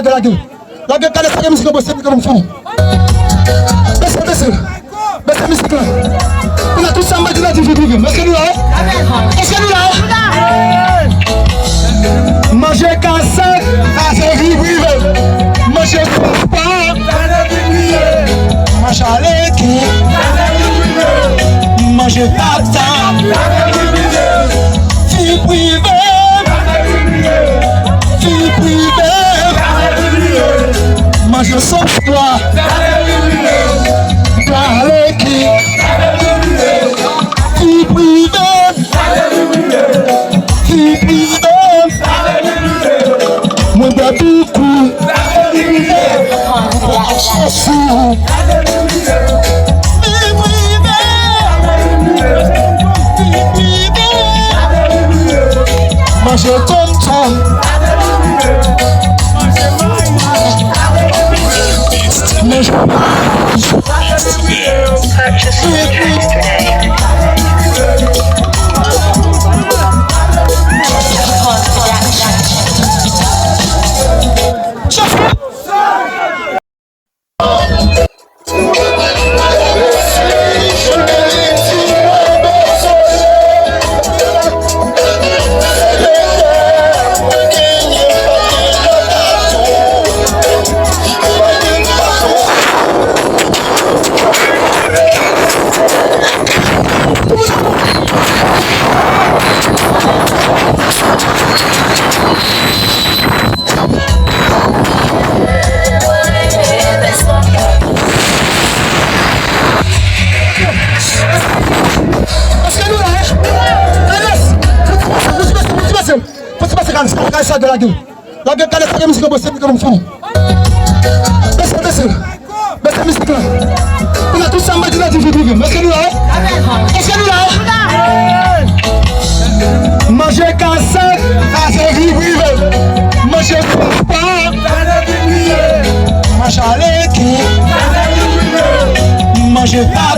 de la gueule. La gueule, t'as les musiques de comme fond. Baissez la musique là. On a tous ça, on a dit vivre. Est-ce que nous là? Est-ce que nous là? Manger cassé, c'est vivre. Manger pas. Manger à l'équipe. Manger tata. Vie privée. Vie privée. Je sauve toi, par l'équipe, vie privée, vie privée, moi pas beaucoup, je suis fou, vie privée, moi je tombe. De la gueule. La gueule, t'as les musiques de comme fond. Baissez la musique là. On a tous ça, on a dit vivre. Est-ce que nous là? Est-ce que nous là? Manger cassé, c'est vivre. Manger pas. Manger à l'équipe. Manger pas.